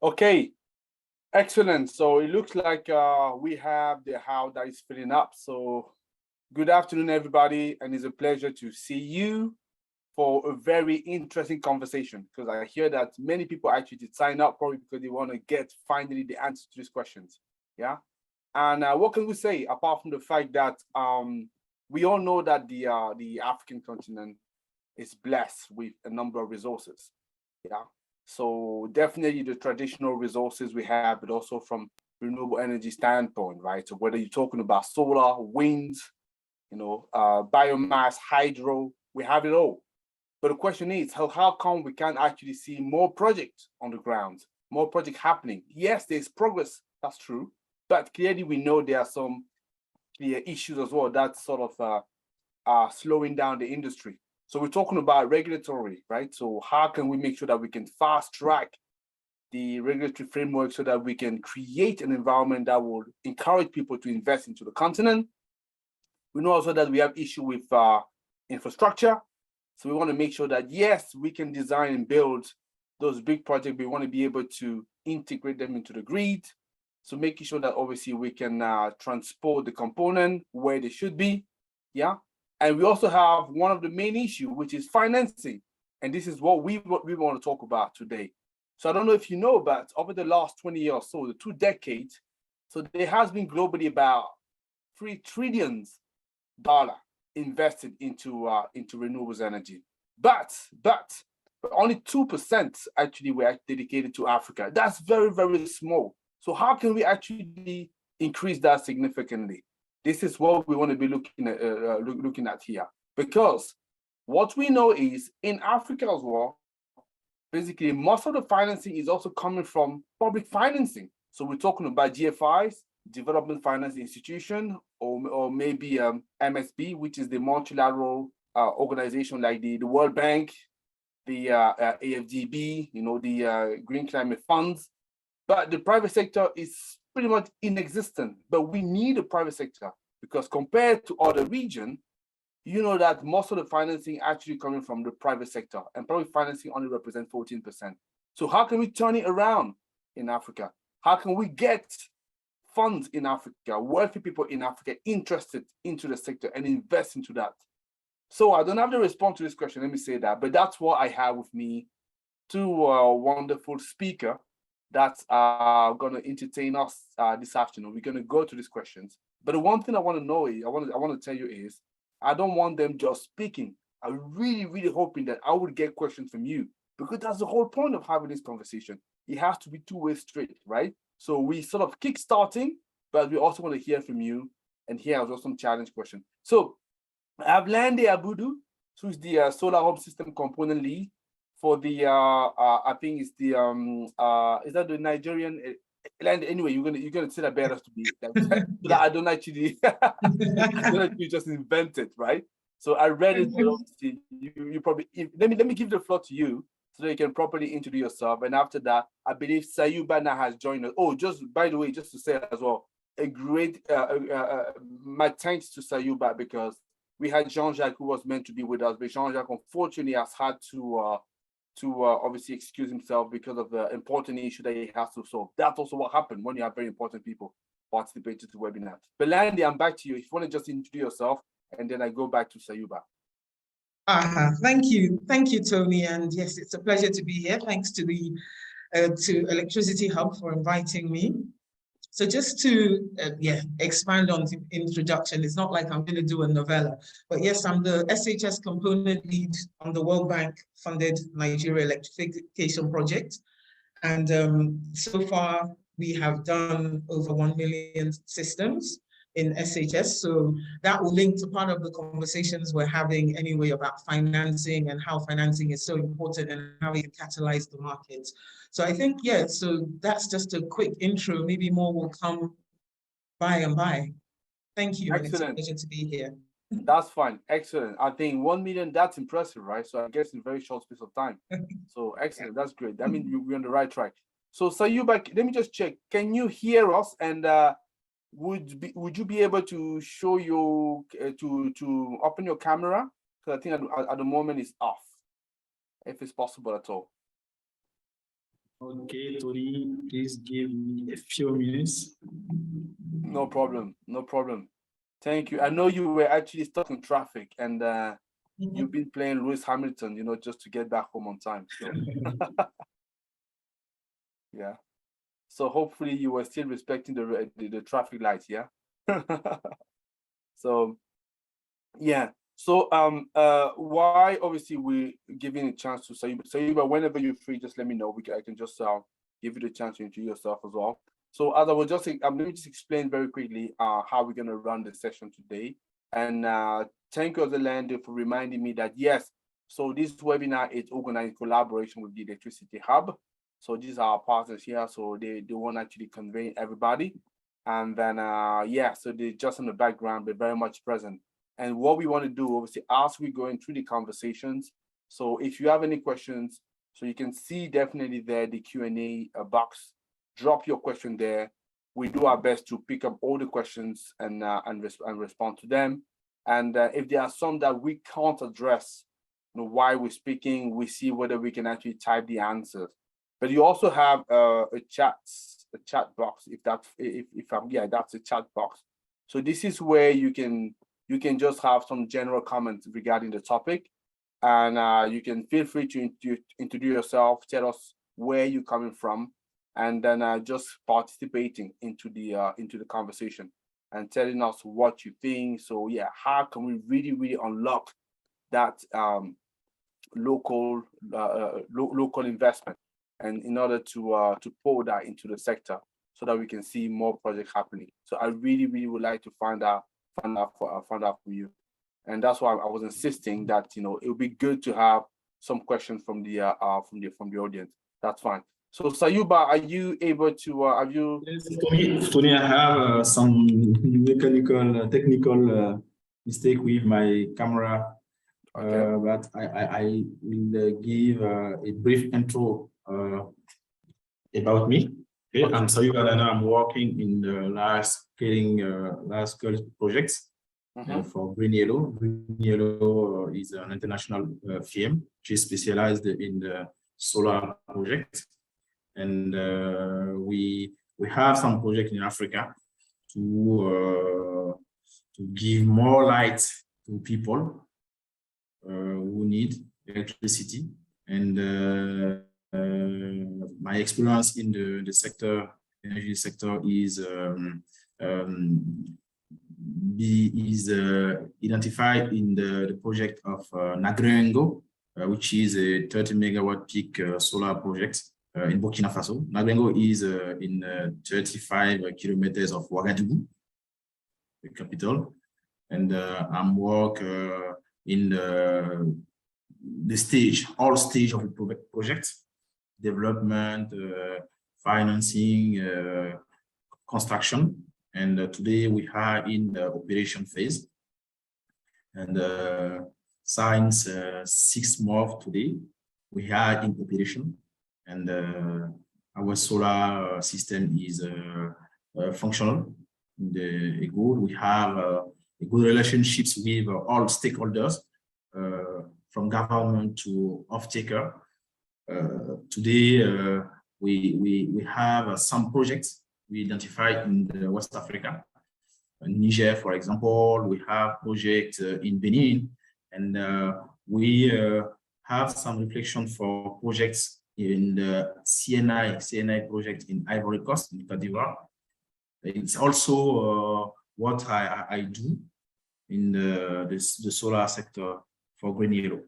Okay, excellent. So it looks like we have the house that is filling up. So good afternoon, everybody, and it's a pleasure to see you for a very interesting conversation, because I hear that many people actually did sign up probably because they want to get finally the answer to these questions. Yeah. And what can we say apart from the fact that we all know that the African continent is blessed with a number of resources. Yeah. So definitely the traditional resources we have, but also from renewable energy standpoint, right? So whether you're talking about solar, wind, biomass, hydro, we have it all. But the question is, how come we can't actually see more projects on the ground, more projects happening? Yes, there's progress, that's true. But clearly we know there are some clear issues as well that sort of are slowing down the industry. So we're talking about regulatory, right? So how can we make sure that we can fast track the regulatory framework so that we can create an environment that will encourage people to invest into the continent? We know also that we have issue with infrastructure. So we want to make sure that, yes, we can design and build those big projects. We want to be able to integrate them into the grid. So making sure that obviously we can transport the component where they should be. Yeah. And we also have one of the main issues, which is financing. And this is what we want to talk about today. So I don't know if you know, but over the last 20 years or so, the 2 decades, so there has been globally about $3 trillion invested into renewables energy. But only 2% actually were dedicated to Africa. That's very, very small. So how can we actually increase that significantly? This is what we want to be looking at here, because what we know is in Africa as well, basically most of the financing is also coming from public financing. So we're talking about GFIs, Development Finance Institution, or maybe MSB, which is the multilateral organization like the World Bank, the AFDB, the Green Climate Funds. But the private sector is pretty much inexistent. But we need a private sector because compared to other regions, you know that most of the financing actually coming from the private sector, and private financing only represents 14%. So how can we turn it around in Africa? How can we get funds in Africa, wealthy people in Africa interested into the sector and invest into that? So I don't have the response to this question, let me say that, but that's what I have with me, two wonderful speakers that are going to entertain us this afternoon. We're going to go to these questions. But the one thing I want to know is, I want to tell you is, I don't want them just speaking. I'm really, really hoping that I would get questions from you, because that's the whole point of having this conversation. It has to be two-way street, right? So we sort of kick-starting, but we also want to hear from you. And here are some challenge questions. So I have Lande Abudu, who's the Solar Home System Component Lead for the, I think it's the, is that the Nigerian, anyway, you're gonna say that better to me, that I don't actually, you just invented, right? So I read it, you probably, let me give the floor to you, so that you can properly introduce yourself. And after that, I believe Sayuba now has joined us. Oh, just by the way, just to say as well, a great, my thanks to Sayuba, because we had Jean-Jacques who was meant to be with us, but Jean-Jacques unfortunately has had to obviously excuse himself because of the important issue that he has to solve. That's also what happened when you have very important people participating to the webinar. But Landy, I'm back to you. If you want to just introduce yourself, and then I go back to Sayuba. Thank you, Tony. And yes, it's a pleasure to be here. Thanks to the to Electricity Hub for inviting me. So just to expand on the introduction, it's not like I'm going to do a novella, but yes, I'm the SHS component lead on the World Bank funded Nigeria electrification project. And so far we have done over 1 million systems in SHS. So that will link to part of the conversations we're having anyway about financing and how financing is so important and how we can catalyze the market. So I think, yeah, so that's just a quick intro. Maybe more will come by and by. Thank you. Excellent. And it's a pleasure to be here. That's fine. Excellent. I think 1 million, that's impressive, right? So I guess in a very short space of time. So excellent. That's great. That means we're on the right track. So Sayuba, let me just check. Can you hear us? And would you be able to show your to open your camera? Because I think at the moment it's off, if it's possible at all. Okay, Tony, please give me a few minutes. No problem. No problem. Thank you. I know you were actually stuck in traffic and you've been playing Lewis Hamilton, you know, just to get back home on time. So. Yeah. So hopefully you were still respecting the traffic lights, yeah? So yeah. So why obviously we giving a chance to Sayuba, whenever you're free, just let me know. I can just give you the chance to introduce yourself as well. So as I was just let me just explain very quickly how we're gonna run the session today. And thank you, Orlando, for reminding me that yes, so this webinar is organized in collaboration with the Electricity Hub. So these are our partners here. So they won't actually convey everybody. And then yeah, so they're just in the background, but very much present. And what we want to do, obviously, as we're going through the conversations. So if you have any questions, so you can see definitely there the Q&A box. Drop your question there. We do our best to pick up all the questions and respond to them. And if there are some that we can't address, you know, while we're speaking, we see whether we can actually type the answers. But you also have a chat box. That's a chat box. So this is where you can just have some general comments regarding the topic, and you can feel free to introduce yourself, tell us where you're coming from, and then just participating into the conversation and telling us what you think. So yeah, how can we really unlock that local investment, and in order to pour that into the sector so that we can see more projects happening. So I really would like to find out from you. And that's why I was insisting that, you know, it would be good to have some questions from the audience. That's fine. So Sayuba, are you able to have you? Yes, Tony, I have some mechanical, technical mistake with my camera. Okay. But I will give a brief intro about me. Okay, Okay. I'm Sayuba Dana. I'm working in the large scale projects for Green Yellow. Green Yellow is an international firm which is specialized in the solar project, and we have some projects in Africa to give more light to people who need electricity. And my experience in the sector, energy sector, is identified in the project of Nagrengo, which is a 30 megawatt peak solar project in Burkina Faso. Nagrengo is in 35 kilometers of Ouagadougou, the capital, and I'm work in all stage of the project: development, financing, construction. And today we are in the operation phase. And since 6 months today, we are in operation, and our solar system is functional. Good. We have good relationships with all stakeholders, from government to off-taker. Today, we have some projects we identified in West Africa. In Niger, for example, we have projects in Benin, and we have some reflection for projects in the CNI project in Ivory Coast, in Côte d'Ivoire. It's also what I do in the solar sector for Green Yellow.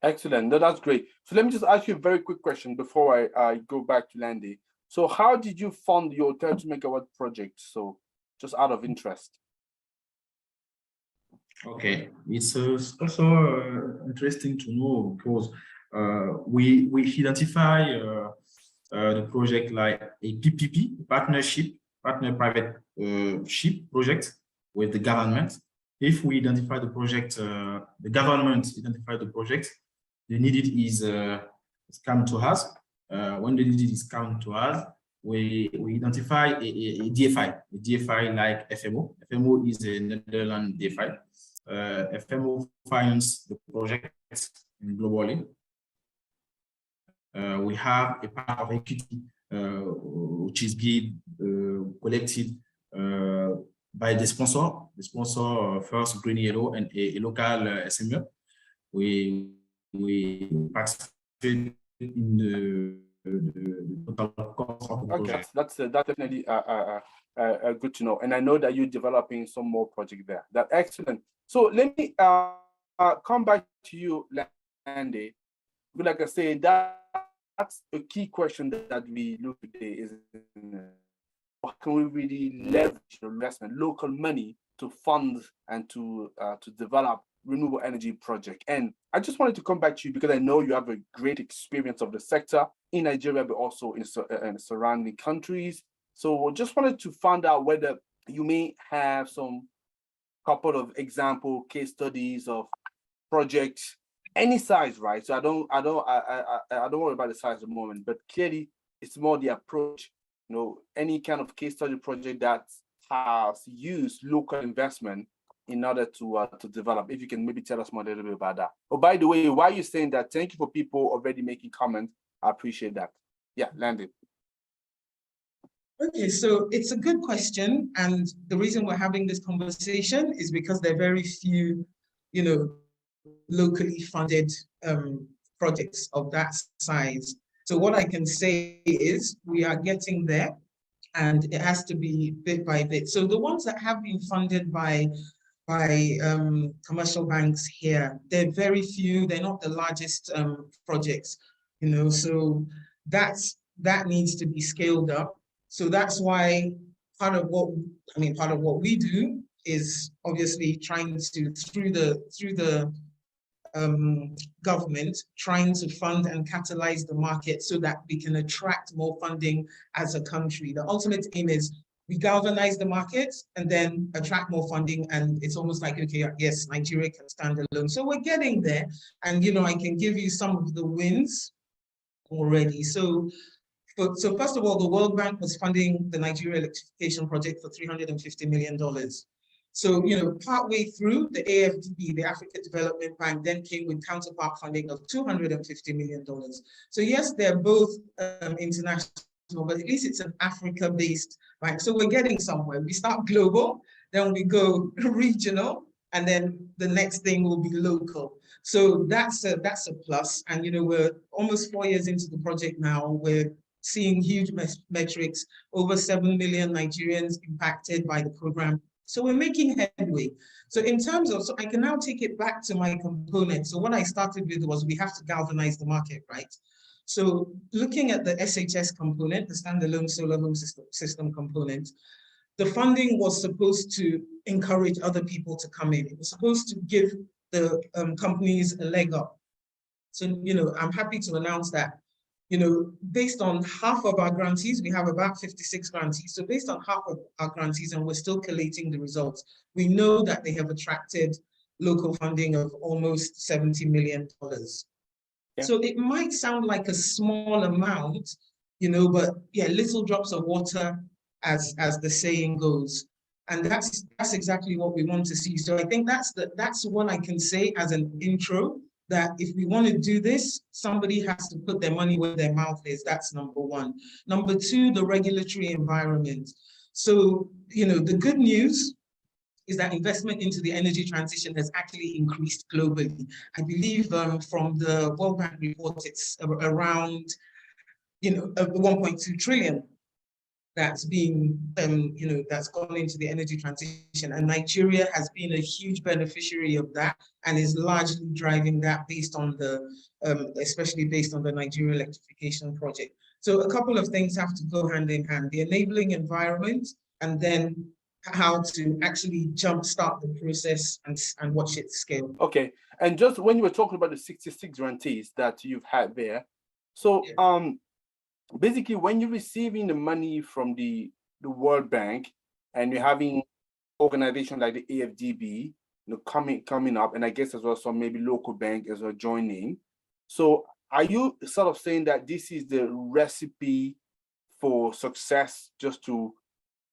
Excellent. No, that's great. So let me just ask you a very quick question before I go back to Landy. So how did you fund your 30 megawatt project? So just out of interest. Okay, it's also interesting to know, because we identify the project like a PPP, partner-private ship project with the government. If we identify the project, the government identify the project, the needed is come to us. When the needed is come to us, we identify a DFI like FMO. FMO is a Netherlands DFI. FMO finance the project globally. We have a part of equity which is collected by the sponsor. The sponsor first Green Yellow and a local SME. We participate in the total cost of the project. That's definitely good to know. And I know that you're developing some more projects there. That's excellent. So let me come back to you, Landy. Like I say, that's a key question that we look today is how can we really leverage investment, local money to fund and to develop renewable energy project. And I just wanted to come back to you because I know you have a great experience of the sector in Nigeria, but also in surrounding countries. So just wanted to find out whether you may have some couple of example case studies of projects, any size, right? So I don't worry about the size at the moment, but clearly it's more the approach, any kind of case study project that has used local investment in order to develop. If you can maybe tell us more a little bit about that. Oh, by the way, while you're saying that, thank you for people already making comments. I appreciate that. Yeah, Landy. Okay, so it's a good question. And the reason we're having this conversation is because there are very few, locally funded projects of that size. So what I can say is we are getting there, and it has to be bit by bit. So the ones that have been funded by commercial banks here, they're very few. They're not the largest projects, so that needs to be scaled up. So that's why part of what we do is obviously trying to, through the government, trying to fund and catalyze the market so that we can attract more funding as a country. The ultimate aim is we galvanize the market and then attract more funding. And it's almost like, okay, yes, Nigeria can stand alone. So we're getting there. And, I can give you some of the wins already. So first of all, the World Bank was funding the Nigeria electrification project for $350 million. So, partway through, the AFDB, the Africa Development Bank, then came with counterpart funding of $250 million. So yes, they're both international, but at least it's an Africa-based bank. So we're getting somewhere. We start global, then we go regional, and then the next thing will be local. So that's a plus. And, we're almost 4 years into the project now. We're seeing huge metrics, over 7 million Nigerians impacted by the program. So we're making headway. So in terms of, so I can now take it back to my component. So what I started with was we have to galvanize the market, right? So looking at the SHS component, the standalone solar home system component, the funding was supposed to encourage other people to come in. It was supposed to give the companies a leg up. So, I'm happy to announce that based on half of our grantees, we have about 56 grantees. So based on half of our grantees, and we're still collating the results, we know that they have attracted local funding of almost $70 million. Yeah. So it might sound like a small amount, but yeah, little drops of water, as the saying goes. And that's exactly what we want to see. So I think that's what I can say as an intro, that if we want to do this, somebody has to put their money where their mouth is. That's number one. Number two, the regulatory environment. So, the good news is that investment into the energy transition has actually increased globally. I believe from the World Bank report, it's around, 1.2 trillion that's been, that's gone into the energy transition. And Nigeria has been a huge beneficiary of that and is largely driving that based on especially based on the Nigeria electrification project. So a couple of things have to go hand in hand, the enabling environment, and then how to actually jumpstart the process and watch it scale. Okay, and just when you were talking about the 66 grantees that you've had there, so yeah. Basically, when you're receiving the money from the World Bank and you're having organizations like the AFDB, coming up, and I guess as well some maybe local bank as well joining. So are you sort of saying that this is the recipe for success, just to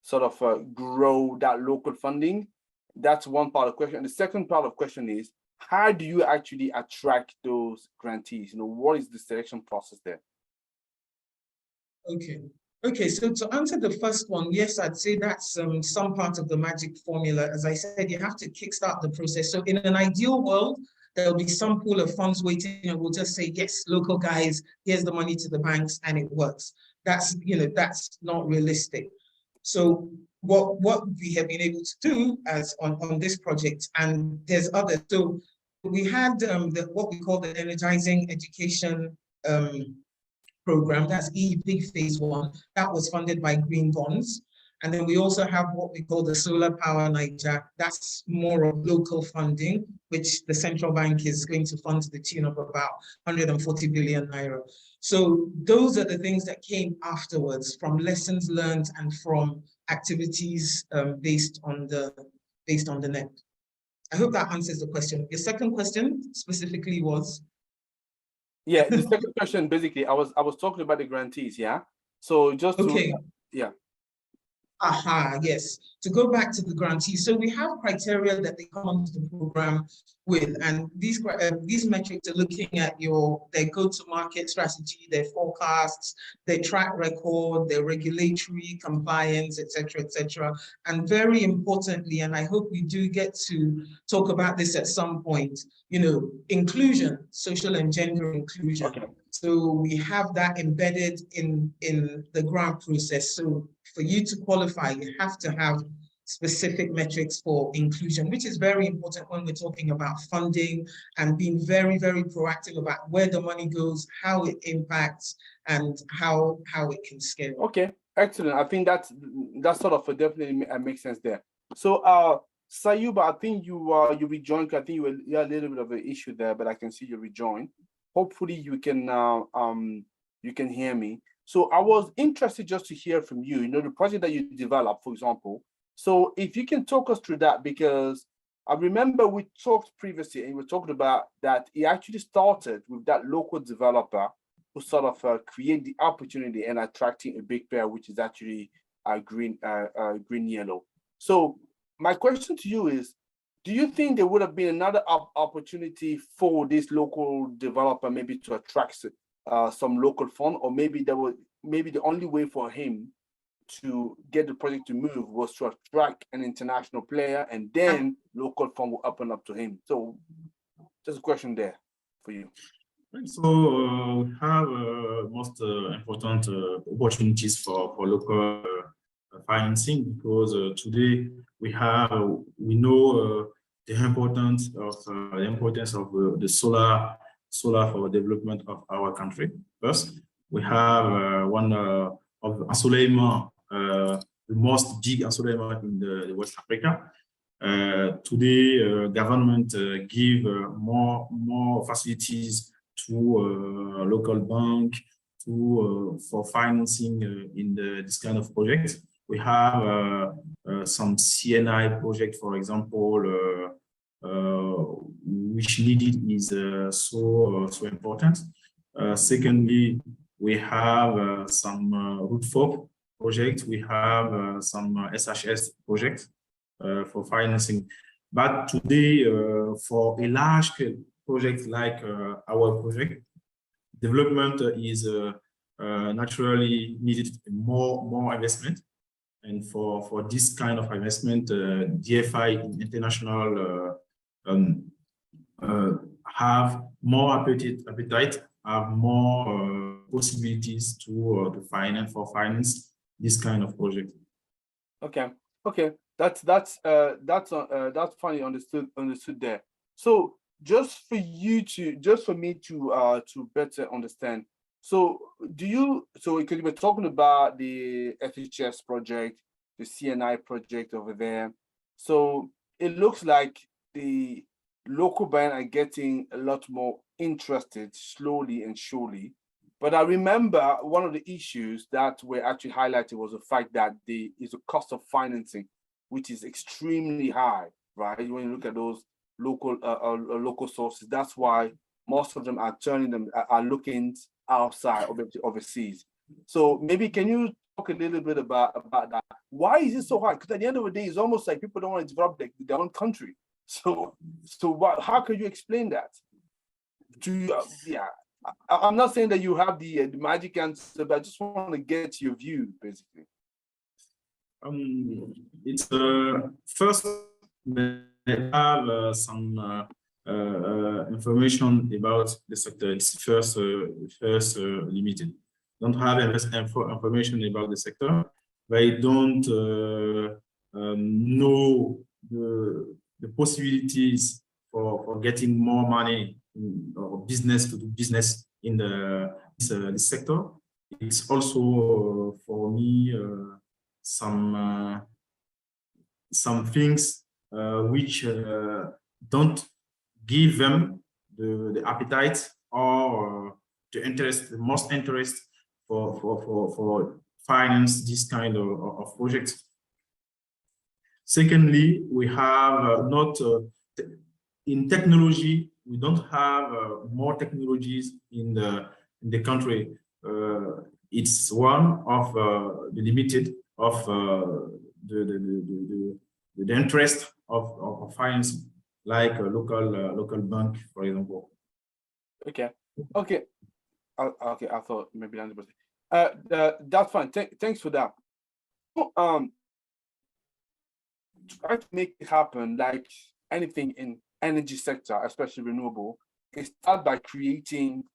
sort of grow that local funding? That's one part of the question. And the second part of the question is, how do you actually attract those grantees? What is the selection process there? Okay. Okay, so to answer the first one, yes, I'd say that's some part of the magic formula. As I said, you have to kickstart the process. So in an ideal world, there'll be some pool of funds waiting and we'll just say, yes, local guys, here's the money to the banks and it works. That's, that's not realistic. So what we have been able to do as on this project, and there's others. So we had what we call the Energizing Education program, that's EBIG phase 1, that was funded by green bonds. And then we also have what we call the Solar Power Niger, that's more of local funding, which the central bank is going to fund to the tune of about 140 billion naira. So those are the things that came afterwards from lessons learned and from activities based on the net. I hope that answers the question. Your second question specifically was? Yeah, the second question, basically, I was talking about the grantees, yeah? So just to, okay. Yeah. Aha, yes. To go back to the grantees, so we have criteria that they come onto the program with, and these metrics are looking at their go-to-market strategy, their forecasts, their track record, their regulatory compliance, etc., and very importantly, and I hope we do get to talk about this at some point, inclusion, social and gender inclusion. Okay. So we have that embedded in the grant process. So for you to qualify, you have to have specific metrics for inclusion, which is very important when we're talking about funding and being very, very proactive about where the money goes, how it impacts, and how it can scale. Okay, excellent. I think that sort of definitely makes sense there. So Sayuba, I think you rejoined. I think you had a little bit of an issue there, but I can see you rejoined. Hopefully you can hear me. So I was interested just to hear from you, the project that you developed, for example. So if you can talk us through that, because I remember we talked previously and we talked about that it actually started with that local developer who sort of create the opportunity and attracting a big player, which is actually green yellow. So my question to you is, do you think there would have been another opportunity for this local developer maybe to attract some local fund, or maybe the only way for him to get the project to move was to attract an international player, and then local fund will open up to him? So just a question there for you. So we have most important opportunities for local financing, because today we know the importance of the solar for development of our country. First, we have one of ensoleillement, the most big ensoleillement in the West Africa. Today, government give more facilities to local bank for financing in this kind of project. We have some CNI project, for example, which needed is so important. Secondly, we have some root fork project. We have some SHS project for financing. But today, for a large scale project like our project, development is naturally needed more investment. And for this kind of investment, DFI International have more appetite, have more possibilities to finance this kind of project. Okay, that's finally understood there. So just for me to better understand. So because we're talking about the FHS project, the CNI project over there. So it looks like the local bank are getting a lot more interested slowly and surely. But I remember one of the issues that were actually highlighted was the fact that there is a cost of financing, which is extremely high, right? When you look at those local sources, that's why most of them are looking outside overseas. So maybe can you talk a little bit about that? Why is it so hard? Because at the end of the day, it's almost like people don't want to develop their own country. So how can you explain that? I'm not saying that you have the magic answer, but I just want to get your view, basically. It's first they have some information about the sector. It's first limited. Don't have information about the sector. They don't know the possibilities for getting more money or business to do business in this sector. It's also for me some things which don't give them the appetite or the interest, the most interest for finance this kind of projects. Secondly, we have not in technology. We don't have more technologies in the country. It's one of the limited of the interest of finance, like a local bank, for example. Okay. Okay. Okay. I thought maybe 100%. That's fine. Thanks for that. Try to make it happen, like anything in energy sector, especially renewable, is start by creating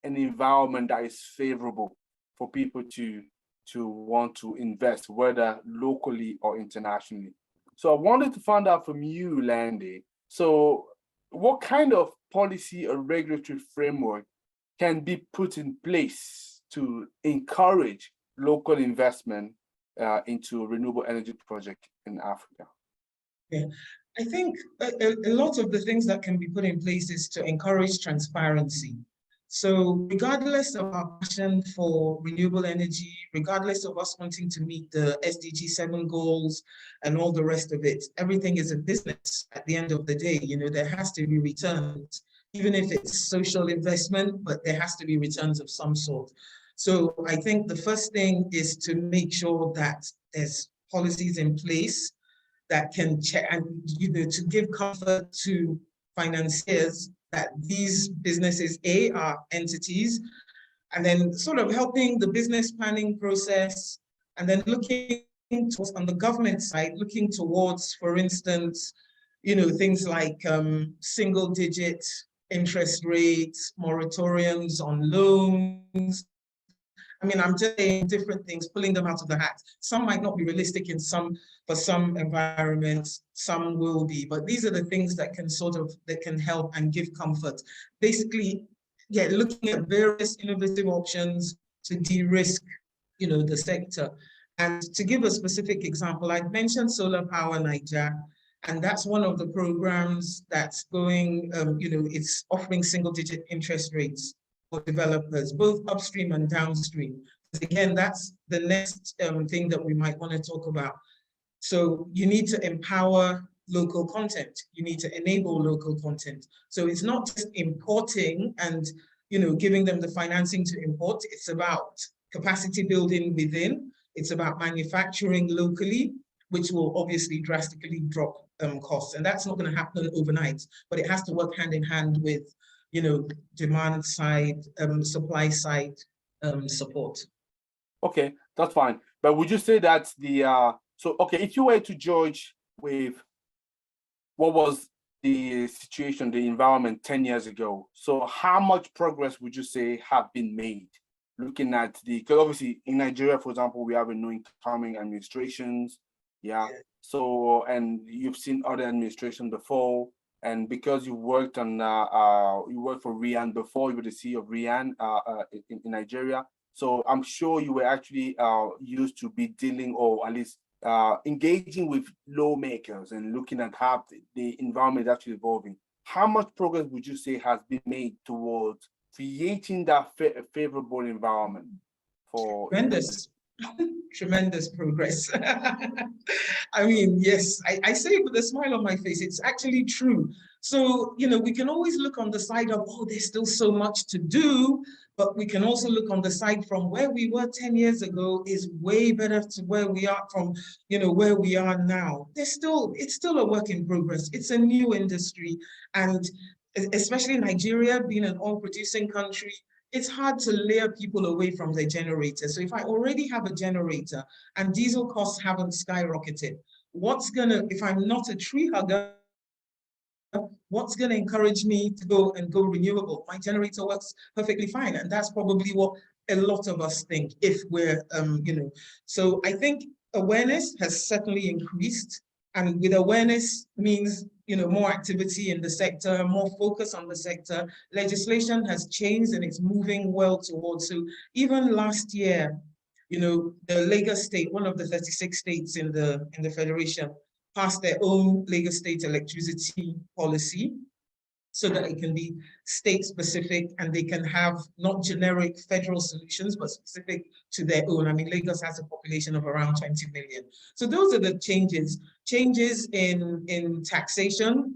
an environment that is favorable for people to want to invest, whether locally or internationally. So I wanted to find out from you, Landy. So what kind of policy or regulatory framework can be put in place to encourage local investment into renewable energy project in Africa? Yeah, I think a lot of the things that can be put in place is to encourage transparency. So regardless of our passion for renewable energy, regardless of us wanting to meet the SDG 7 goals and all the rest of it, everything is a business at the end of the day. You know, there has to be returns, even if it's social investment, but there has to be returns of some sort. So I think the first thing is to make sure that there's policies in place that can check and, you know, to give comfort to financiers that these businesses, are entities, and then sort of helping the business planning process, and then looking towards, on the government side, looking towards, for instance, you know, things like single-digit interest rates, moratoriums on loans. I mean, I'm just saying different things, pulling them out of the hat. Some might not be realistic for some environments, some will be, but these are the things that can that can help and give comfort. Basically, yeah, looking at various innovative options to de-risk, you know, the sector. And to give a specific example, I mentioned Solar Power Niger, and that's one of the programs that's going, you know, it's offering single-digit interest rates for developers, both upstream and downstream. Again, that's the next thing that we might want to talk about. So you need to empower local content. You need to enable local content. So it's not just importing and, you know, giving them the financing to import. It's about capacity building within. It's about manufacturing locally, which will obviously drastically drop costs. And that's not going to happen overnight, but it has to work hand in hand with, you know, demand side, supply side support. Okay, that's fine. But would you say that so, okay, if you were to judge with what was the situation, the environment 10 years ago, so how much progress would you say have been made? Looking at because obviously in Nigeria, for example, we have a new incoming administrations. Yeah. So, and you've seen other administrations before. And because you worked on, you worked for Rian before, you were the CEO of Rian in Nigeria. So I'm sure you were actually used to be dealing, or at least engaging with lawmakers and looking at how the environment is actually evolving. How much progress would you say has been made towards creating that favorable environment for tremendous, tremendous progress? I mean, yes, I say it with a smile on my face. It's actually true. So, you know, we can always look on the side of, oh, there's still so much to do, but we can also look on the side from where we were 10 years ago is way better to where we are from, you know, where we are now. It's still a work in progress. It's a new industry. And especially Nigeria being an oil producing country, it's hard to lure people away from their generator. So if I already have a generator and diesel costs haven't skyrocketed, if I'm not a tree hugger, what's going to encourage me to go renewable? My generator works perfectly fine. And that's probably what a lot of us think if we're, so I think awareness has certainly increased. And with awareness means, more activity in the sector, more focus on the sector. Legislation has changed and it's moving well towards. So even last year, the Lagos state, one of the 36 states in the federation, passed their own Lagos state electricity policy so that it can be state specific and they can have not generic federal solutions, but specific to their own. I mean, Lagos has a population of around 20 million. So those are the changes. Changes in taxation,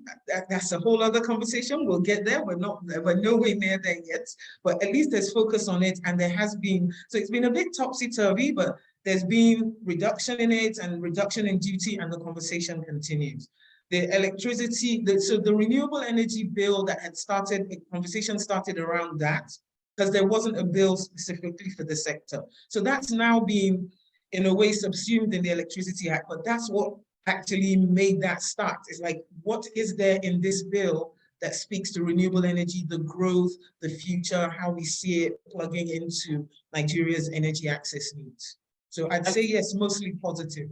that's a whole other conversation. We'll get there. We're nowhere near there yet, but at least there's focus on it. And there has been, so it's been a bit topsy-turvy, but there's been reduction in it and reduction in duty, and the conversation continues. The electricity, so the renewable energy bill that had started, a conversation started around that, because there wasn't a bill specifically for the sector. So that's now being, in a way, subsumed in the Electricity Act, but that's what actually made that start. It's like, what is there in this bill that speaks to renewable energy, the growth, the future, how we see it plugging into Nigeria's energy access needs? So I'd say yes, mostly positive.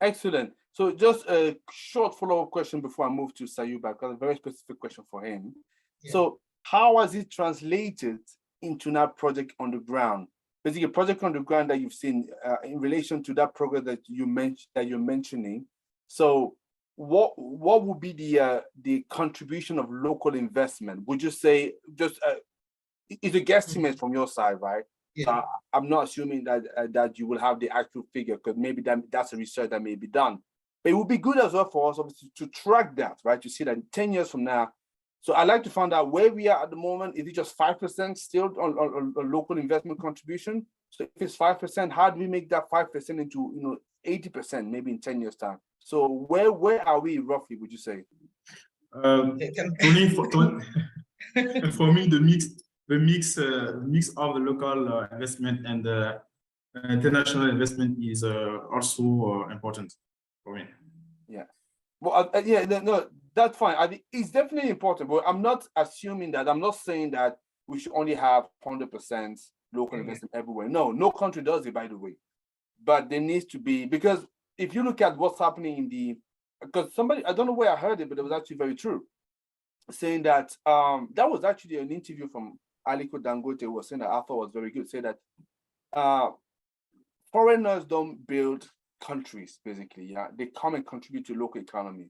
Excellent. So just a short follow-up question before I move to Sayuba, because a very specific question for him. Yeah. So how has it translated into that project on the ground? Basically, a project on the ground that you've seen in relation to that program that you're mentioning. So what would be the contribution of local investment? Would you say just it's a guesstimate from your side, right? Yeah. I'm not assuming that you will have the actual figure, because maybe that's a research that may be done. But it would be good as well for us, obviously, to track that, right? To see that 10 years from now. So I'd like to find out where we are at the moment. Is it just 5% still on local investment contribution? So if it's 5%, how do we make that 5% into 80% maybe in 10 years time? So where are we roughly, would you say? For me, the mix of the local investment and the international investment is also important for me. Yeah. Well, yeah, no, that's fine. It's definitely important, but I'm not assuming that. I'm not saying that we should only have 100% local investment everywhere. No country does it, by the way. But there needs to be, because if you look at what's happening because somebody, I don't know where I heard it, but it was actually very true, saying that that was actually an interview from Aliko Dangote, who was saying that I thought was very good, say that foreigners don't build countries, basically. Yeah, they come and contribute to local economy.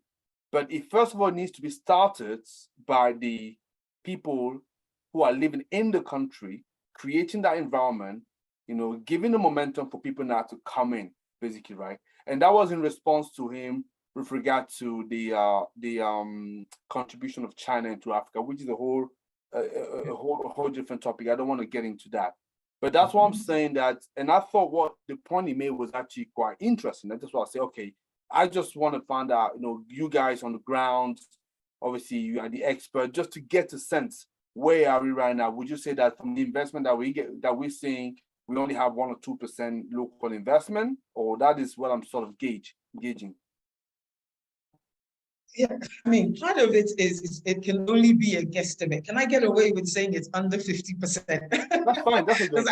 But it first of all needs to be started by the people who are living in the country, creating that environment, giving the momentum for people now to come in, basically, right? And that was in response to him with regard to the contribution of China into Africa, which is a whole different topic. I don't want to get into that. But that's what I'm saying, that, and I thought what the point he made was actually quite interesting. That's why I say, okay, I just want to find out, you guys on the ground, obviously you are the expert, just to get a sense, where are we right now? Would you say that from the investment that we're seeing, we only have 1 or 2% local investment, or that is what I'm sort of gauging? Yeah, I mean, part of it is it can only be a guesstimate. Can I get away with saying it's under 50%? That's fine. Because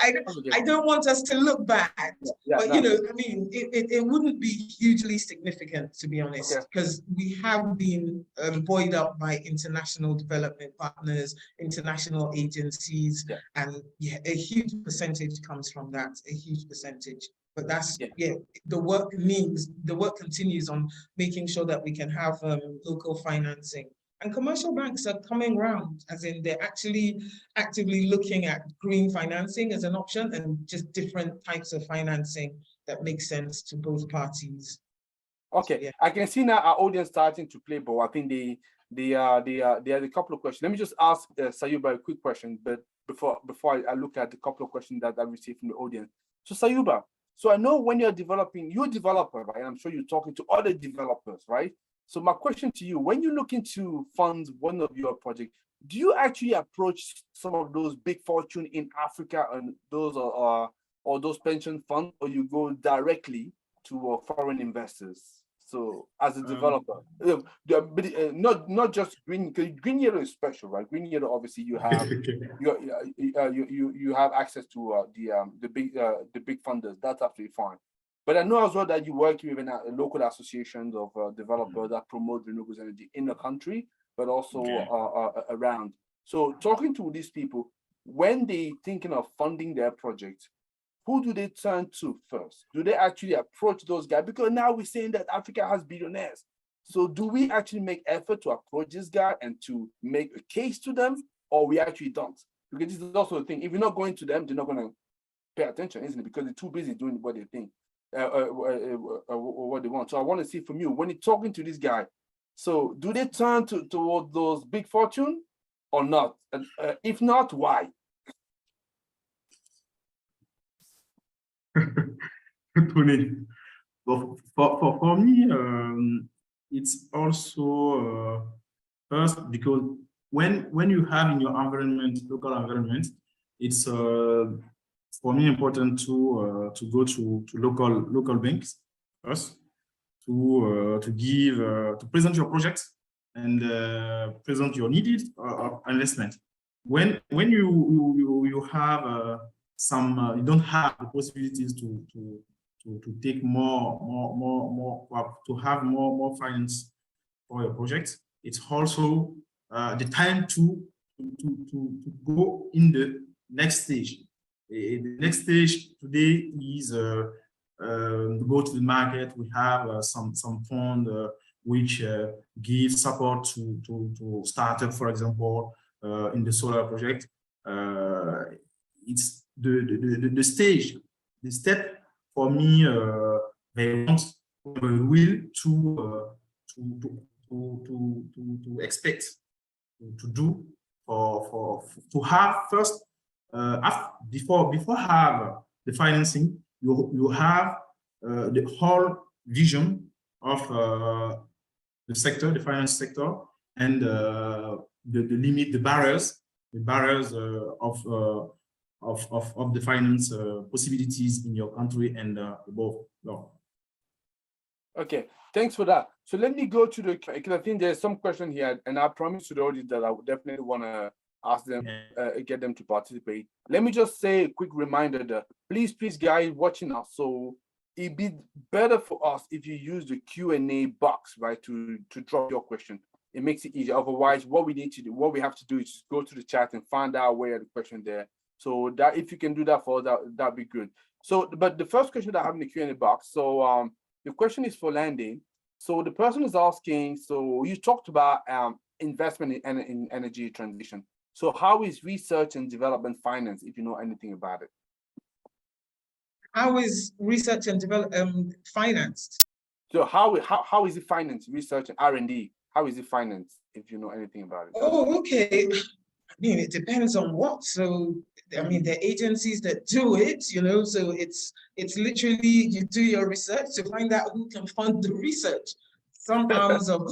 I don't want us to look bad. Yeah, but, I mean, it wouldn't be hugely significant, to be honest, because we have been buoyed up by international development partners, international agencies, and a huge percentage comes from that, a huge percentage. But that's, the work continues on making sure that we can have local financing. And commercial banks are coming around, as in they're actually actively looking at green financing as an option, and just different types of financing that make sense to both parties. Okay, so, I can see now our audience starting to play ball. I think they had a couple of questions. Let me just ask Sayuba a quick question, but before I look at the couple of questions that I received from the audience. So Sayuba, so I know when you're a developer, right? I'm sure you're talking to other developers, right? So my question to you, when you look into fund one of your projects, do you actually approach some of those big fortune in Africa and those or those pension funds, or you go directly to foreign investors? So as a developer, not just green, because green yellow is special, right? Green yellow, obviously, you have you have access to the big funders. That's absolutely fine. But I know as well that you work with local associations of developers that promote renewable energy in the country, but also around. So talking to these people, when they thinking of funding their project, who do they turn to first? Do they actually approach those guys? Because now we're saying that Africa has billionaires. So do we actually make effort to approach this guy and to make a case to them, or we actually don't? Because this is also the thing. If you're not going to them, they're not going to pay attention, isn't it? Because they're too busy doing what they think, what they want. So I want to see from you, when you're talking to this guy, so do they turn toward those big fortune or not? And if not, why? Tony, for me, it's also first because when you have in your environment, local environment, it's for me important to go to local banks first to give to present your project and present your needed investment. When you have some you don't have the possibilities to take more to have more finance for your project, it's also the time to go in the next stage. The next stage today is go to the market. We have some fund which give support to startup, for example, in the solar project. It's the stage, the step for me. They want will to expect to do to have first before have the financing. You have the whole vision of the sector, the finance sector, and the limit, the barriers of the finance possibilities in your country and above. No. Okay, thanks for that. So let me go to because I think there's some question here, and I promised to the audience that I would definitely want to ask them, get them to participate. Let me just say a quick reminder that please, guys watching us, so it'd be better for us if you use the Q&A box, right, to drop your question. It makes it easier. Otherwise, what we have to do is go to the chat and find out where the question there. So that if you can do that for us, that'd be good. So, but the first question that I have in the Q&A box, so the question is for Landy. So the person is asking, so you talked about investment in energy transition. So how is research and development finance, if you know anything about it? How is research and development financed? So how is it financed, research and R&D? How is it financed, if you know anything about it? Oh, okay. I mean, it depends on what. So, I mean, there are agencies that do it, you know, so it's literally you do your research to find out who can fund the research. Some arms of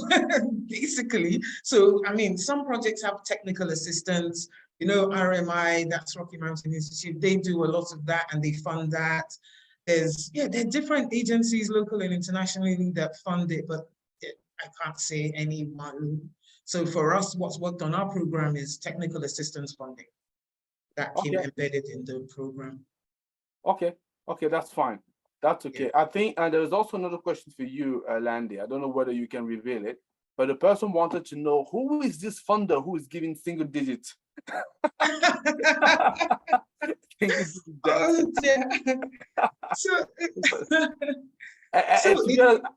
basically. So, I mean, some projects have technical assistance, you know, RMI, that's Rocky Mountain Institute, they do a lot of that and they fund that. There are different agencies, local and internationally, that fund it, but I can't say any one. So for us, what's worked on our program is technical assistance funding that came embedded in the program. Okay, that's fine. That's okay. Yeah. I think, and there's also another question for you, Landy. I don't know whether you can reveal it, but the person wanted to know who is this funder who is giving single digits? Oh, yeah.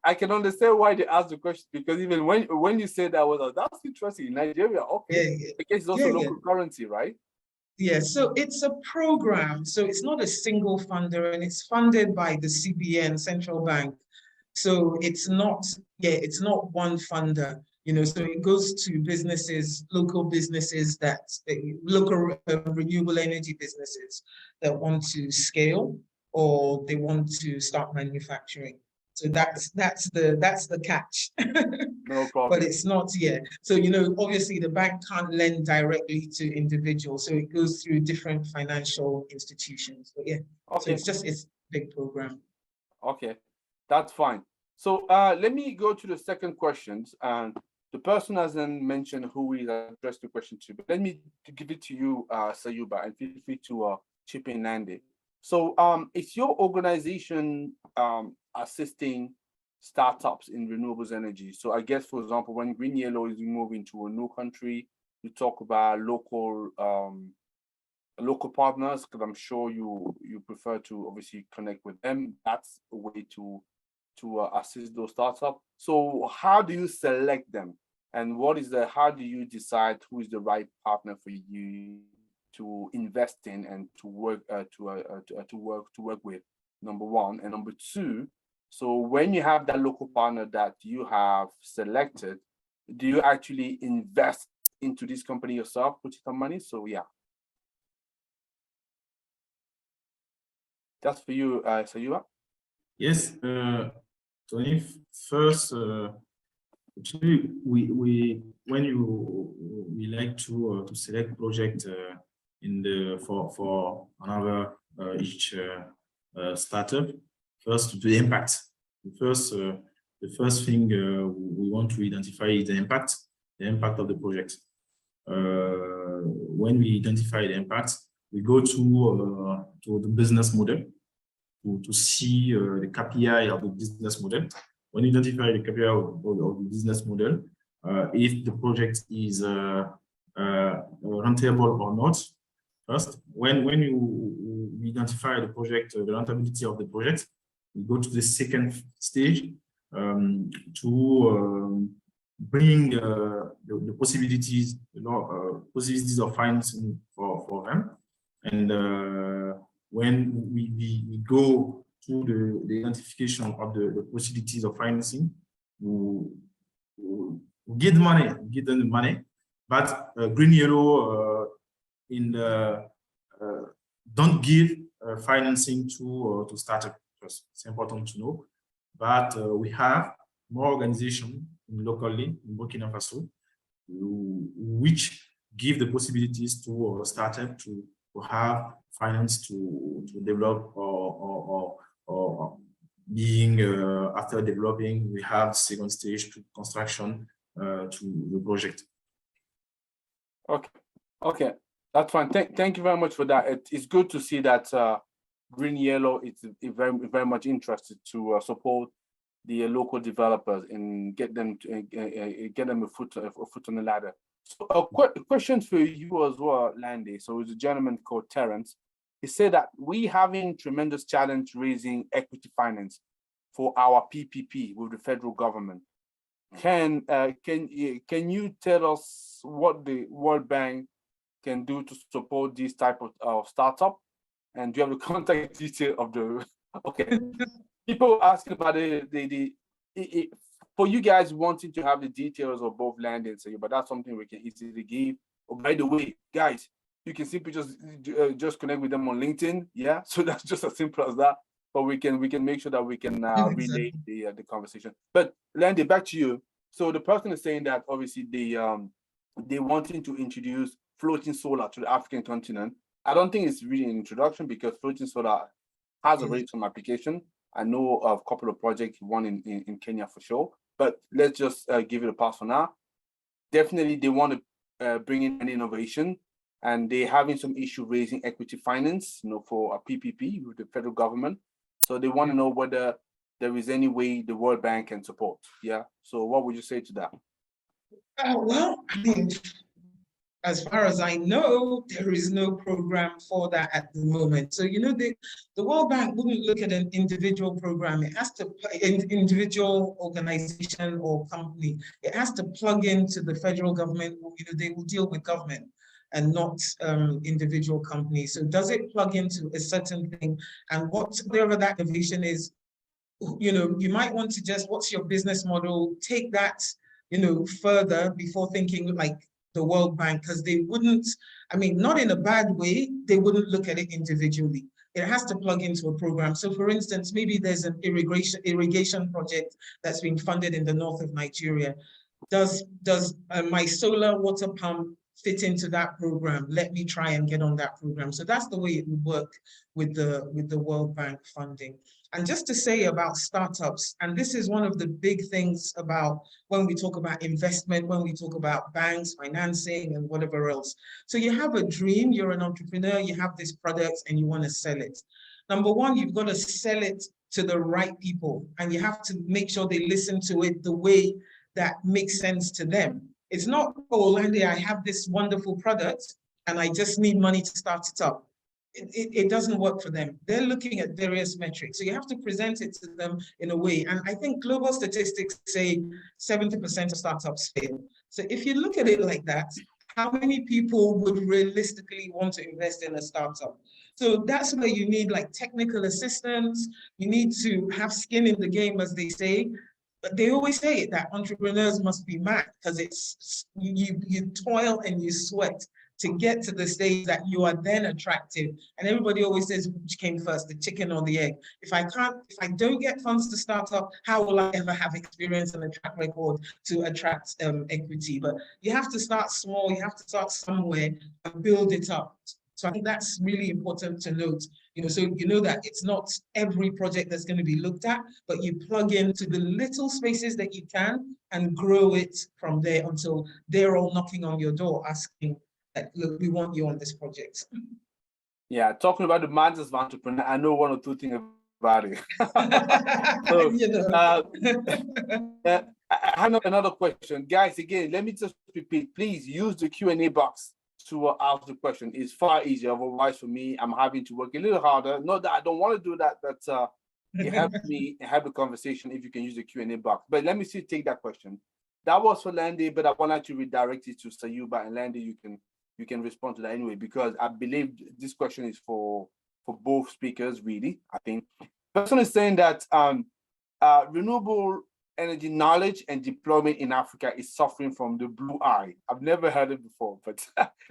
I can understand why they asked the question, because even when you said that, was that's interesting. In Nigeria, okay, because it's also local currency, right? Yeah, so it's a program. So it's not a single funder, and it's funded by the CBN, central bank. So it's not one funder, you know, so it goes to businesses, local businesses local renewable energy businesses that want to scale or they want to start manufacturing. So that's the catch. No problem. But it's not yet. So, you know, obviously the bank can't lend directly to individuals. So it goes through different financial institutions. But yeah, okay. so it's a big program. Okay, that's fine. So let me go to the second questions. And the person hasn't mentioned who we addressed the question to, but let me give it to you, Sayuba, and feel free to chip in, Nandi. So is your organization assisting startups in renewables energy? So I guess, for example, when Green Yellow is moving to a new country, you talk about local partners, because I'm sure you prefer to obviously connect with them. That's a way to assist those startups. So how do you select them, and how do you decide who is the right partner for you to invest in and to work with? Number one, and number two. So when you have that local partner that you have selected, do you actually invest into this company yourself, put some money? So yeah. That's for you, Sayuba. Yes, Tony. First, actually, we like to select project for another each startup. First, the impact. The first thing we want to identify is the impact of the project. When we identify the impact, we go to the business model to see the KPI of the business model. When you identify the KPI of the business model, if the project is rentable or not. First, when you identify the project, the rentability of the project, we go to the second stage to bring the possibilities, possibilities of financing for them. And when we go to the identification of the possibilities of financing, we get them the money, but Green Yellow don't give financing to startup. It's important to know, but we have more organizations locally in Burkina Faso which give the possibilities to startup to have finance to develop or being after developing, we have second stage to construction to the project. Okay, that's fine. Thank you very much for that. It's good to see that Green Yellow is very much interested to support the local developers and get them a foot on the ladder. So questions for you as well, Landy. So it's a gentleman called Terence. He said that we having tremendous challenge raising equity finance for our PPP with the federal government. Can you tell us what the World Bank can do to support this type of startup? And do you have the contact detail of the? Okay, people asking about for you guys wanting to have the details of both land and say, but that's something we can easily give. Oh, by the way, guys, you can simply just connect with them on LinkedIn. Yeah, so that's just as simple as that. But we can make sure that we can relay the conversation. But Landy, back to you. So the person is saying that obviously they wanting to introduce floating solar to the African continent. I don't think it's really an introduction because floating solar has already some application. I know of a couple of projects, one in Kenya for sure. But let's just give it a pass for now. Definitely, they want to bring in an innovation, and they're having some issue raising equity finance, for a PPP with the federal government. So they want to know whether there is any way the World Bank can support. Yeah. So what would you say to that? Well, I mean, as far as I know, there is no program for that at the moment. So, the World Bank wouldn't look at an individual program. It has to, an individual organization or company. It has to plug into the federal government. They will deal with government and not individual companies. So does it plug into a certain thing? And whatever that innovation is, you might want to just, what's your business model? Take that, further before thinking like the World Bank, because they wouldn't, not in a bad way, they wouldn't look at it individually. It has to plug into a program. So for instance, maybe there's an irrigation project that's being funded in the north of Nigeria. does my solar water pump fit into that program? Let me try and get on that program. So that's the way it would work with the World Bank funding. And just to say about startups, and this is one of the big things about when we talk about investment, when we talk about banks, financing, and whatever else. So you have a dream, you're an entrepreneur, you have this product and you want to sell it. Number one, you've got to sell it to the right people, and you have to make sure they listen to it the way that makes sense to them. It's not, oh, Landy, I have this wonderful product and I just need money to start it up. It doesn't work for them. They're looking at various metrics. So you have to present it to them in a way. And I think global statistics say 70% of startups fail. So if you look at it like that, how many people would realistically want to invest in a startup? So that's where you need like technical assistance. You need to have skin in the game, as they say. But they always say that entrepreneurs must be mad because it's you toil and you sweat to get to the stage that you are then attractive. And everybody always says, which came first, the chicken or the egg? If I don't get funds to start up, how will I ever have experience and a track record to attract equity? But you have to start small, you have to start somewhere and build it up. So I think that's really important to note. So you know that it's not every project that's going to be looked at, but you plug into the little spaces that you can and grow it from there until they're all knocking on your door asking, look, we want you on this project. Yeah, talking about the minds of entrepreneur, I know one or two things about it. So, I have another question. Guys, again, let me just repeat, please use the Q&A box to ask the question. It's far easier. Otherwise, for me, I'm having to work a little harder. Not that I don't want to do that, but it helps me have a conversation if you can use the Q&A box. But let me see, take that question. That was for Landy, but I wanted to redirect it to Sayuba, and Landy, you can respond to that anyway, because I believe this question is for both speakers, really. I think person is saying that renewable energy knowledge and deployment in Africa is suffering from the blue eye. I've never heard it before, but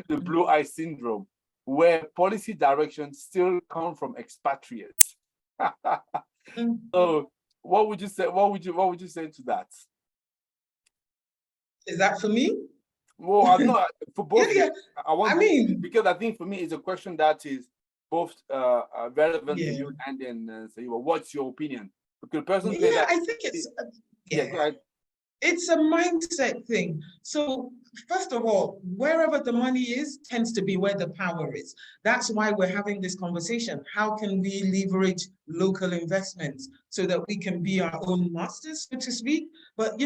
the blue eye syndrome, where policy directions still come from expatriates. So what would you say? What would you say to that? Is that for me? Well, I'm not for both. Yeah. Because I think for me it's a question that is both relevant to you and then say, well, what's your opinion? Because the person said that, I think it's go ahead. It's a mindset thing. So first of all, wherever the money is tends to be where the power is. That's why we're having this conversation. How can we leverage local investments so that we can be our own masters, so to speak? But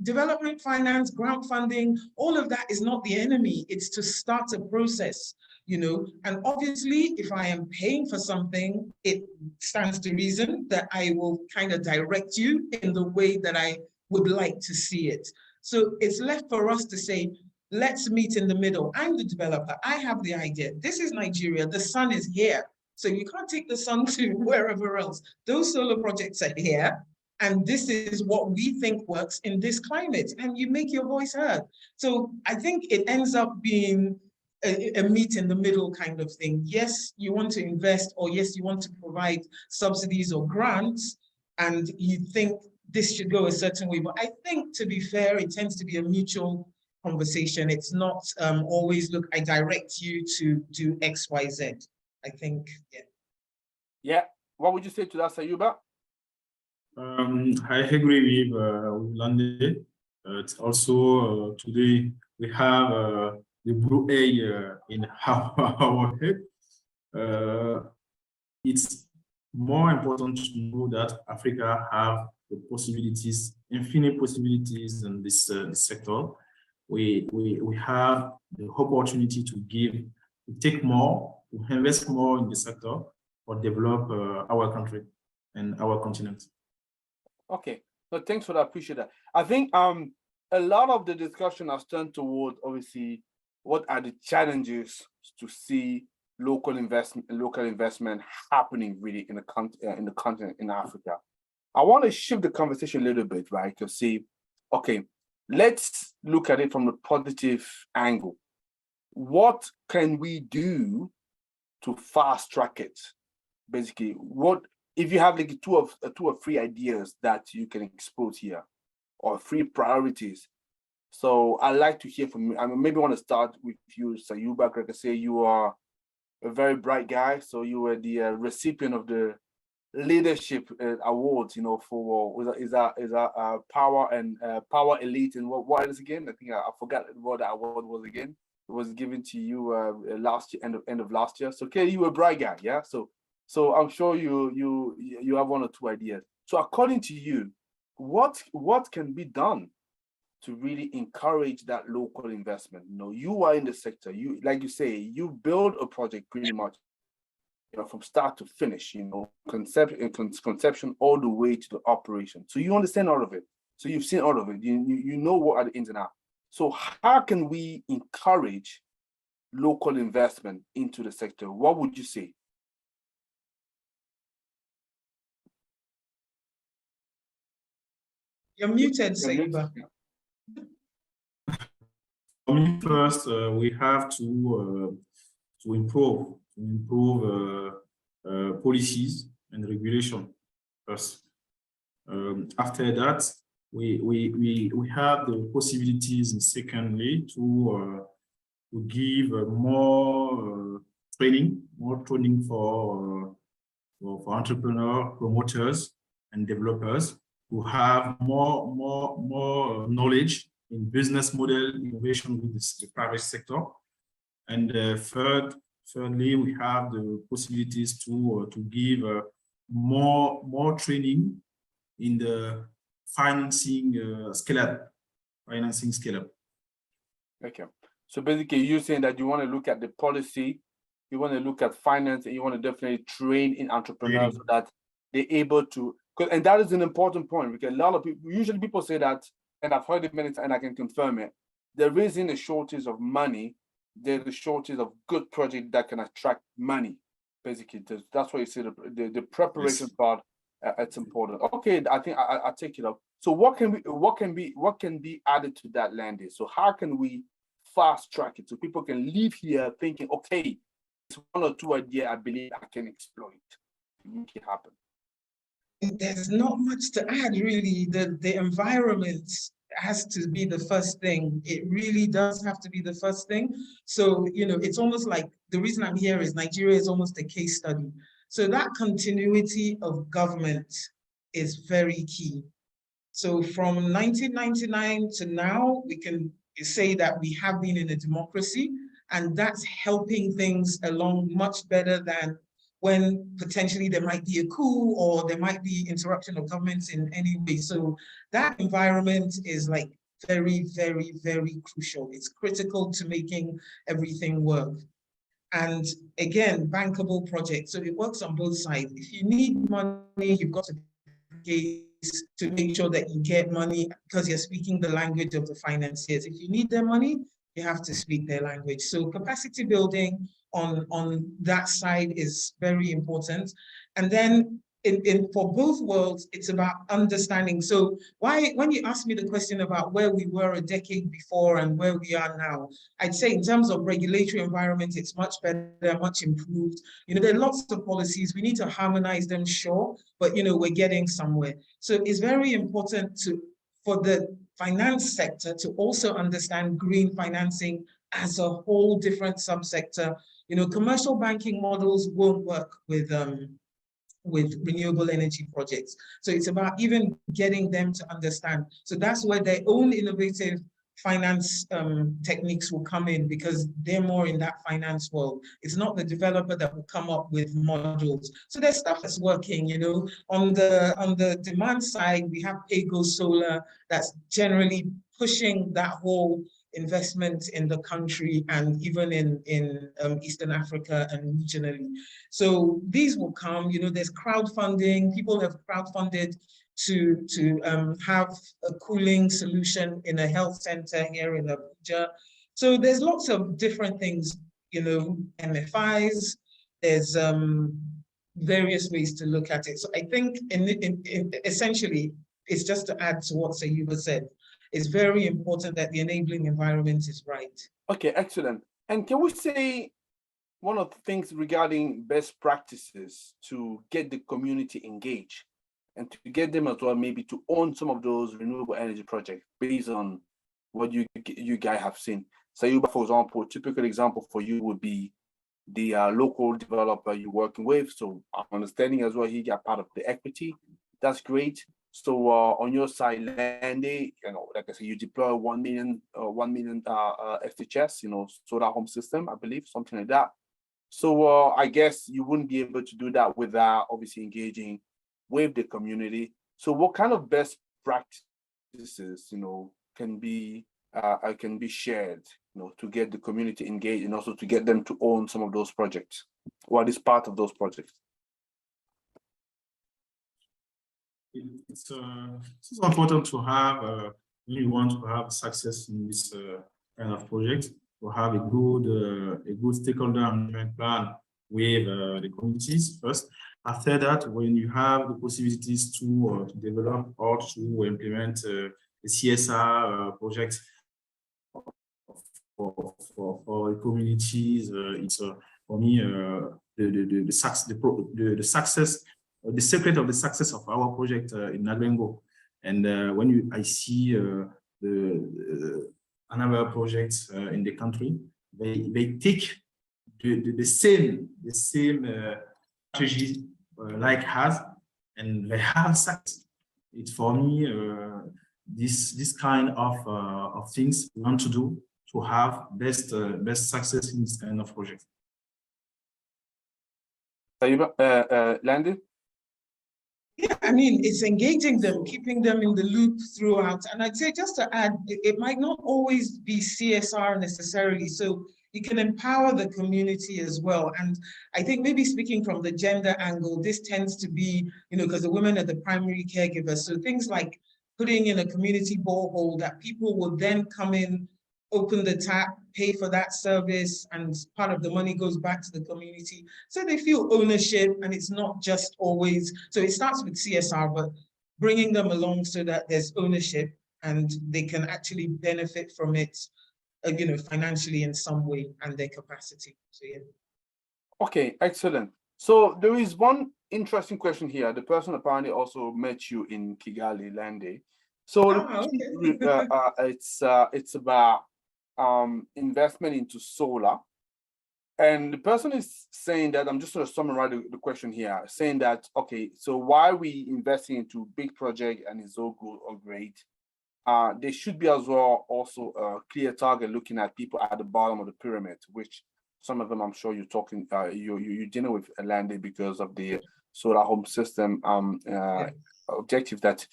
development finance, grant funding, all of that is not the enemy. It's to start a process. And obviously, if I am paying for something, it stands to reason that I will kind of direct you in the way that I would like to see it. So it's left for us to say, let's meet in the middle. I'm the developer. I have the idea. This is Nigeria. The sun is here. So you can't take the sun to wherever else. Those solar projects are here. And this is what we think works in this climate. And you make your voice heard. So I think it ends up being a meet in the middle kind of thing. Yes, you want to invest, or yes, you want to provide subsidies or grants, and you think this should go a certain way. But I think, to be fair, it tends to be a mutual conversation. It's not always, look, I direct you to do X, Y, Z. I think, Yeah. What would you say to that, Sayuba? I agree with Landy. It's also today we have the blue eye in our head. It's more important to know that Africa have the possibilities, infinite possibilities in this sector. We have the opportunity to take more, to invest more in the sector, or develop our country and our continent. Okay, so thanks for that. I appreciate that. I think a lot of the discussion has turned toward, obviously, what are the challenges to see local investment happening really in the continent in Africa. I want to shift the conversation a little bit, right? To see, okay, let's look at it from the positive angle. What can we do to fast track it? Basically, what if you have like two or three ideas that you can expose here, or three priorities So I'd like to hear from you. I mean, maybe want to start with you, Sayuba. Like I say, you are a very bright guy. So you were the recipient of the leadership awards, you know, for is that power and power elite, and what is again? I think I forgot what that award was again. It was given to you last year, end of last year. So okay, you were a bright guy, yeah. So I'm sure you have one or two ideas. So according to you, what can be done to really encourage that local investment? You know, you are in the sector. You, like you say, you build a project pretty much, you know, from start to finish, you know, conception all the way to the operation. So you understand all of it. So you've seen all of it. You know what are the ins and outs. So how can we encourage local investment into the sector? What would you say? You're muted, Sayuba. First, we have to improve policies and regulation first. After that, we have the possibilities, and secondly, to give more training for entrepreneurs, promoters, and developers who have more knowledge in business model innovation with the private sector. And thirdly, we have the possibilities to give more training in the financing scale up. Okay. So basically, you're saying that you want to look at the policy, you want to look at finance, and you want to definitely train in entrepreneurs so that they're able to. And that is an important point, because a lot of people, usually people say that, and I've heard it many times, and I can confirm it. There isn't a shortage of money. There's a shortage of good projects that can attract money. Basically, that's why you say the preparation part. It's important. Okay, I think I take it up. So what can be added to that landing? So how can we fast track it so people can leave here thinking, okay, it's one or two ideas I believe I can exploit to make it happen? There's not much to add, really. The environment has to be the first thing. It really does have to be the first thing. So, you know, it's almost like the reason I'm here is Nigeria is almost a case study. So that continuity of government is very key. So from 1999 to now, we can say that we have been in a democracy, and that's helping things along much better than when potentially there might be a coup or there might be interruption of governments in any way. So that environment is like very, very, very crucial. It's critical to making everything work. And again, bankable projects. So it works on both sides. If you need money, you've got to to make sure that you get money because you're speaking the language of the financiers. If you need their money, you have to speak their language. So capacity building on that side is very important. And then for both worlds, it's about understanding. So when you ask me the question about where we were a decade before and where we are now, I'd say in terms of regulatory environment, it's much better, much improved. You know, there are lots of policies. We need to harmonize them, sure, but you know, we're getting somewhere. So it's very important for the finance sector to also understand green financing as a whole different subsector. You know, commercial banking models won't work with renewable energy projects. So it's about even getting them to understand. So that's where their own innovative finance techniques will come in, because they're more in that finance world. It's not the developer that will come up with models. So there's stuff that's working, you know. On the demand side, we have Paygo Solar that's generally pushing that whole investment in the country and even in Eastern Africa and regionally. So these will come, you know, there's crowdfunding. People have crowdfunded to have a cooling solution in a health center here in Abuja. So there's lots of different things, you know, MFIs, there's various ways to look at it. So I think essentially, it's just to add to what Sayuba said, it's very important that the enabling environment is right. Okay, excellent. And can we say one of the things regarding best practices to get the community engaged and to get them as well, maybe to own some of those renewable energy projects based on what you guys have seen. So, for example, a typical example for you would be the local developer you're working with. So I'm understanding as well, he got part of the equity. That's great. So on your side, Landy, like I said, you deploy 1 million, FHS, solar home system, I believe, something like that. So I guess you wouldn't be able to do that without obviously engaging with the community. So what kind of best practices, can be shared, to get the community engaged and also to get them to own some of those projects, or at least part of those projects? It's important to have, when you want to have success in this kind of project, to have a good stakeholder management plan with the communities first. After that, when you have the possibilities to develop or to implement a CSR project for communities, it's for me the success. The secret of the success of our project in Naglengo. And when I see another project in the country, they take the same strategy like us, and they have success. It's for me this kind of things we want to do to have best success in this kind of project. Landy? Yeah, I mean, it's engaging them, keeping them in the loop throughout. And I'd say, just to add, it might not always be CSR necessarily. So you can empower the community as well. And I think maybe speaking from the gender angle, this tends to be, because the women are the primary caregivers. So things like putting in a community borehole that people will then come in, open the tap, pay for that service, and part of the money goes back to the community. So they feel ownership, and it's not just always, so it starts with CSR, but bringing them along so that there's ownership and they can actually benefit from it, financially in some way and their capacity. So yeah. Okay, excellent. So there is one interesting question here. The person apparently also met you in Kigali, Landy. So okay. It's about investment into solar, and the person is saying that, I'm just going to summarize the question here, saying that, okay, so why we investing into big project and it's all good or great, there should be as well also a clear target looking at people at the bottom of the pyramid, which some of them I'm sure you're talking you're dealing with, Landy, because of the solar home system objective that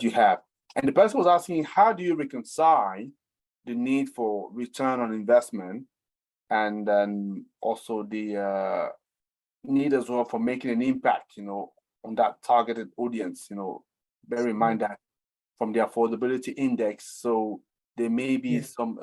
you have. And the person was asking, how do you reconcile the need for return on investment and then also the need as well for making an impact, on that targeted audience? Bear in mind that from the affordability index, so there may be some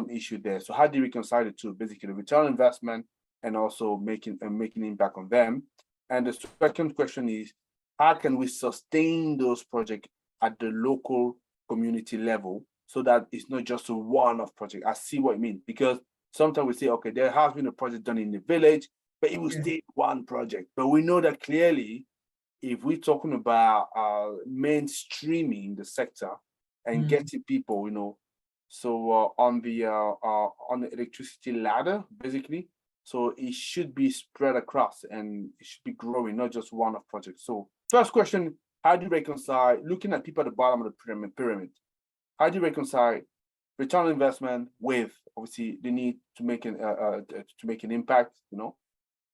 issue there. So how do you reconcile the two, basically return on investment and also making impact on them? And the second question is, how can we sustain those projects at the local community level, so that it's not just a one-off project? I see what you mean, because sometimes we say, okay, there has been a project done in the village, but it will stay one project. But we know that clearly, if we're talking about mainstreaming the sector and getting people, so on the electricity ladder, basically, so it should be spread across and it should be growing, not just one-off project. So first question, how do you reconcile, looking at people at the bottom of the pyramid, how do you reconcile return on investment with obviously the need to make an impact,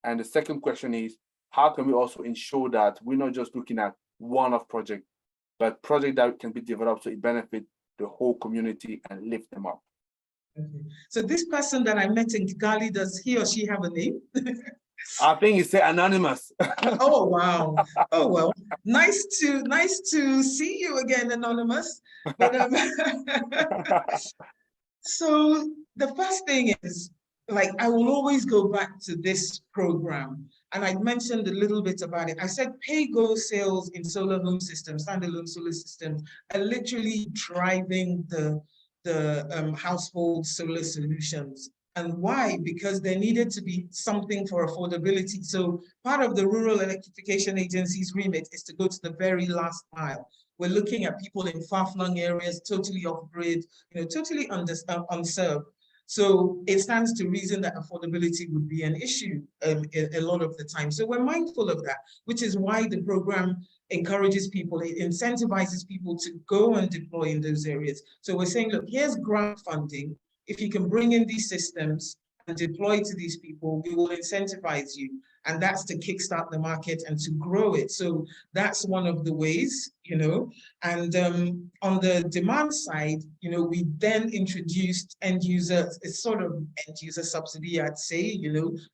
And the second question is, how can we also ensure that we're not just looking at one-off project, but project that can be developed so it benefit the whole community and lift them up? Okay. So this person that I met in Kigali, does he or she have a name? I think it's anonymous. Oh wow! Oh well, nice to see you again, anonymous. But so the first thing is, like, I will always go back to this program, and I mentioned a little bit about it. I said pay-go sales in solar home systems, standalone solar systems, are literally driving the household solar solutions And why? Because there needed to be something for affordability. So part of the Rural Electrification Agency's remit is to go to the very last mile. We're looking at people in far-flung areas, totally off-grid, totally unserved. So it stands to reason that affordability would be an issue a lot of the time. So we're mindful of that, which is why the program encourages people, it incentivizes people to go and deploy in those areas. So we're saying, look, here's grant funding. If you can bring in these systems and deploy to these people, we will incentivize you. And that's to kickstart the market and to grow it. So that's one of the ways, and on the demand side, we then introduced end user, it's sort of end user subsidy, I'd say,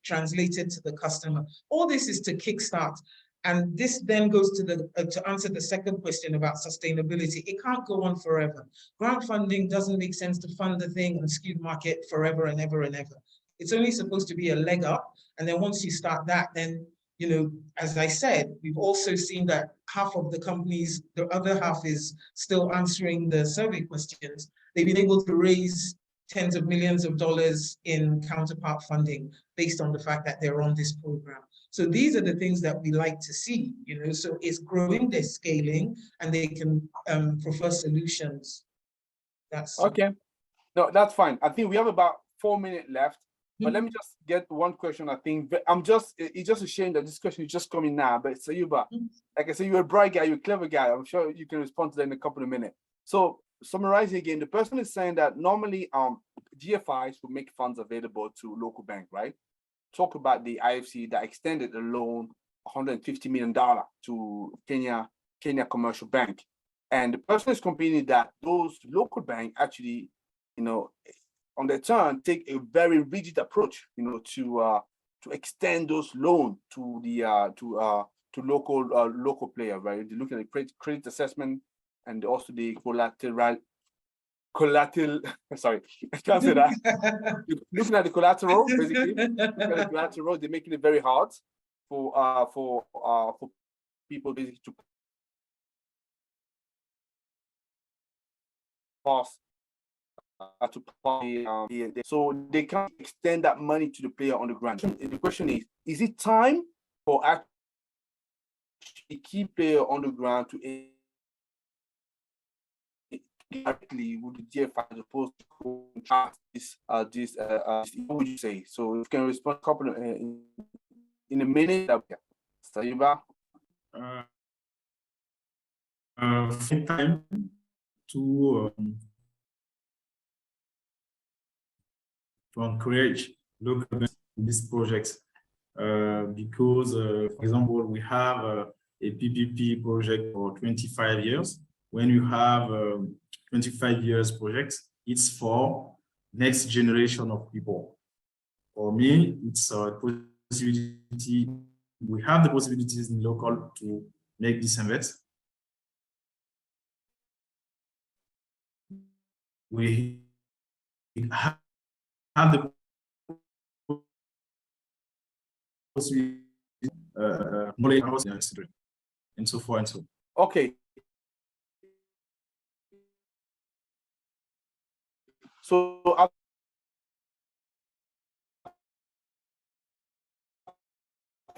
translated to the customer. All this is to kickstart. And this then goes to answer the second question about sustainability. It can't go on forever. Grant funding doesn't make sense to fund the thing and skew market forever and ever and ever. It's only supposed to be a leg up. And then once you start that, then, as I said, we've also seen that half of the companies, the other half is still answering the survey questions. They've been able to raise tens of millions of dollars in counterpart funding based on the fact that they're on this program. So these are the things that we like to see, so it's growing, they're scaling, and they can prefer solutions. That's okay. No, that's fine. I think we have about 4 minutes left. But let me just get one question. I think it's just a shame that this question is just coming now. But Sayuba, like I said, you're a bright guy, you're a clever guy. I'm sure you can respond to that in a couple of minutes. So summarizing again, the person is saying that normally GFIs will make funds available to local bank, right? Talk about the IFC that extended the loan $150 million to Kenya Commercial Bank. And the person is complaining that those local banks actually, on their turn, take a very rigid approach, to extend those loans to the to local player, right? They look at the credit assessment and also the collateral. Sorry, I can't say that. Looking at the collateral, basically, looking at the collateral, they're making it very hard for people basically to pass. So they can't extend that money to the player on the ground. The question is it time for actually a key player on the ground to directly with the GFI as opposed to contrast this what would you say? So if you can respond a couple of, in a minute. Sayuba? Time to encourage local these projects because, for example, we have a PPP project for 25 years. When you have 25 years projects, it's for next generation of people. For me, it's a possibility. We have the possibilities in local to make this invest. We have the possibility and so forth and so on. Okay. So I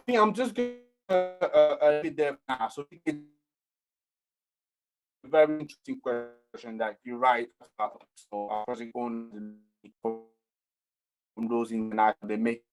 think I'm just going to be there now. So it's a very interesting question that you're right about. So project owners from those in the they make